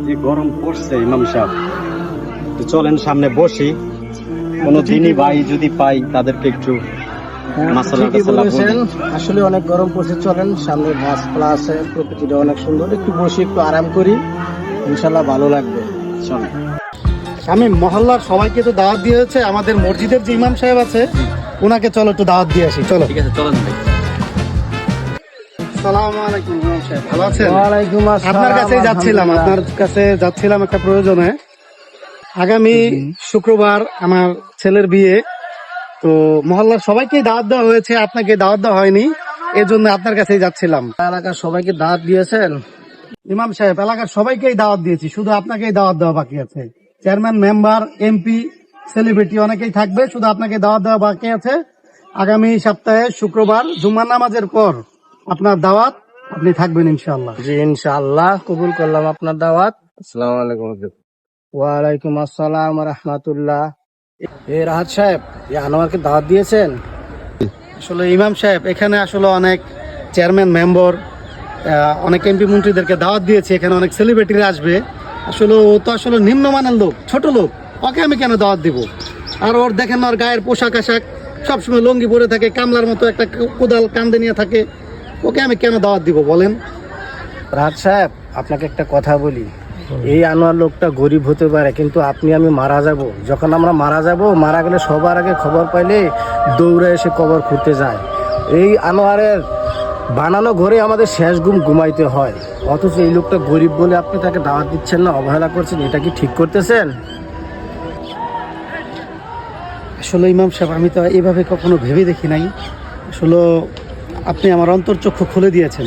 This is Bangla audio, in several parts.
যে গরম পড়ছে ইমাম সাহেব, তো চলেন সামনে বসি। কোনো দিনই ভাই যদি পাই তাদেরকে একটু মাসালা ঠিকই টাসালা বলেছেন, বলি। আসলে অনেক গরম পড়ছে। চলেন, সামনে গাছপালা আছে, প্রকৃতিটা অনেক সুন্দর, একটু বসি, একটু আরাম করি, ইনশাল্লাহ ভালো লাগবে। চলেন। আমি মহল্লার সবাইকে তো দাওয়াত দিয়েছে, আমাদের মসজিদের যে ইমাম সাহেব আছে ওনাকে চলো একটু দাওয়াত দিয়ে আসি। চলো। ঠিক আছে, চলেন ভাই। আসসালামু আলাইকুম ইমাম সাহেব, ভালো আছেন? ওয়ালাইকুম আসসালাম। আপনার কাছেই যাচ্ছিলাম, আপনার কাছে যাচ্ছিলাম একটা প্রয়োজনে। আগামী শুক্রবার আমার ছেলের বিয়ে, তো মহল্লার সবাইকেই দাওয়াত দেওয়া হয়েছে, আপনাকে দাওয়াত দেওয়া হয়নি, এই জন্য আপনার কাছেই যাচ্ছিলাম। এলাকার সবাইকে দাওয়াত দিয়েছেন? ইমাম সাহেব, এলাকার সবাইকেই দাওয়াত দিয়েছি, শুধু আপনাকেই দাওয়াত দেওয়া বাকি আছে। চেয়ারম্যান, মেম্বার, এমপি, সেলিব্রিটি অনেকেই থাকবে, শুধু আপনাকে দাওয়াত দেওয়া বাকি আছে। আগামী সপ্তাহে শুক্রবার জুম্মার নামাজের পর আপনার দাওয়াত, আপনি থাকবেন ইনশাআল্লাহ। জি ইনশাআল্লাহ, কবুল করলাম আপনার দাওয়াত। আসসালামু আলাইকুম। ওয়ালাইকুম আসসালাম রাহমাতুল্লাহ। এই রাহাত সাহেব, এই আনোয়ারকে দাওয়াত দিয়েছেন? আসলে ইমাম সাহেব, এখানে আসলে অনেক চেয়ারম্যান, মেম্বার, অনেক এমপি মন্ত্রীদেরকে দাওয়াত দিয়েছে, এখানে অনেক সেলিব্রিটিরা আসবে। আসলে ও তো আসলে নিম্নমানের লোক, ছোট লোক, ওকে আমি কেন দাওয়াত দিব? আর ওর দেখেন, ওর গায়ের পোশাক আশাক সবসময় লঙ্গি পরে থাকে, কামলার মতো একটা কোদাল কান্দে নিয়ে থাকে, ওকে আমি কেন দাওয়াত দিব বলেন? রাহাত সাহেব, আপনাকে একটা কথা বলি, এই আনোয়ার লোকটা গরিব হতে পারে, কিন্তু আপনি আমি মারা যাব, যখন আমরা মারা যাব, মারা গেলে সবার আগে খবর পাইলে দৌড়ে এসে কবর খুঁড়তে যায়। এই আনোয়ারের বানানো ঘরে আমাদের শেষ ঘুম ঘুমাইতে হয়, অথচ এই লোকটা গরিব বলে আপনি তাকে দাওয়াত দিচ্ছেন না, অবহেলা করছেন, এটা কি ঠিক করতেছেন? আসলে ইমাম সাহেব, আমি তো এভাবে কখনো ভেবে দেখি নাই। আসলে আপনি আমার অন্তর্চক্ষু খুলে দিয়েছেন।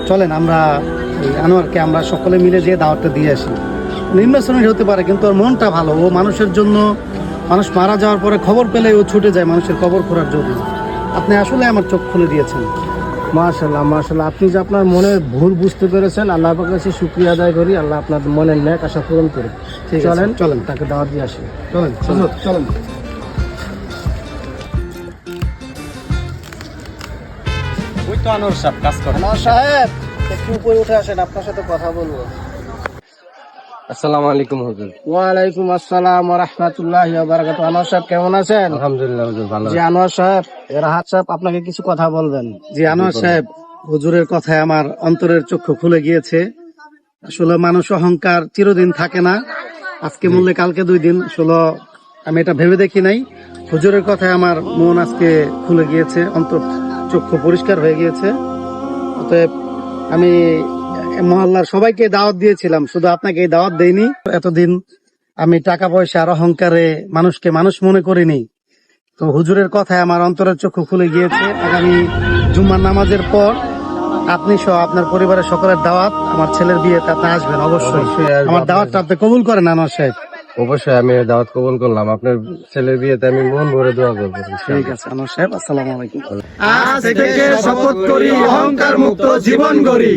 চলেন আমরা ওই আনোয়ারকে আমরা সকলে মিলে যে দাওয়াতটা দিয়ে আসি। নিম্ন শ্রেণীর হতে পারে, কিন্তু ওর মনটা ভালো, ও মানুষের জন্য, মানুষ মারা যাওয়ার পরে খবর পেলে ও ছুটে যায় মানুষের কবর খোঁড়ার জন্য। আপনি আসলে আমার চোখ খুলে দিয়েছেন। মাশাআল্লাহ মাশাআল্লাহ, আপনি যে আপনার মনের ভুল বুঝতে পেরেছেন, আল্লাহ পাকের কাছে শুকরিয়া আদায় করি, আল্লাহ আপনার মনের ন্যাক আশা পূরণ করে। ঠিক আছে, চলেন চলেন। তাকে দাওয়াত দিয়ে আসি। চলেন চলেন চলেন। ওই তো আনোয়ার সাহেব কাজ করে। আনোয়ার সাহেব, একটু উপরে উঠে আসেন, আপনার সাথে কথা বলবো। আসসালামু আলাইকুম হুজুর। ওয়ালাইকুম আসসালাম ওয়া রাহমাতুল্লাহি ওয়া বারাকাতুহু। আনোয়ার সাহেব কেমন আছেন? আলহামদুলিল্লাহ হুজুর, ভালো জি আনোয়ার সাহেব, রাহাত সাহেব আপনাকে কিছু কথা বলবেন। জি আনোয়ার সাহেব, হুজুরের কথায় আমার অন্তরের চক্ষু খুলে গিয়েছে। আসলে মানুষ অহংকার চিরদিন থাকে না, আজকে মূল্যে কালকে 2 দিন। আসলে আমি এটা ভেবে দেখি নাই, হুজুরের কথায় আমার মন আজকে খুলে গিয়েছে, অন্তর চক্ষু পরিষ্কার হয়ে গিয়েছে। অতএব আমি মহল্লার সবাইকে দাওয়াত দিয়েছিলাম, শুধু আপনাকে এই দাওয়াত দেইনি। এতদিন আমি টাকা পয়সার অহংকারে মানুষকে মানুষ মনে করিনি, তো হুজুরের কথায় আমার অন্তরের চক্ষু খুলে গিয়েছে। আগামী জুম্মার নামাজের পর আপনি সহ আপনার পরিবারের সকলের দাওয়াত, আমার ছেলের বিয়েতে আপনি আসবেন অবশ্যই। আমার দাওয়াতটা আপনি কবুল করেন আনোয়ার সাহেব। অবশ্যই আমি দাওয়াত কবুল করলাম। আপনার ছেলের বিয়েতে আমি মন ভরে দোয়া করবো। ঠিক আছে আনোয়ার সাহেব, আসসালামু আলাইকুম। আজ থেকে শপথ করি অহংকার মুক্ত জীবন গড়ি।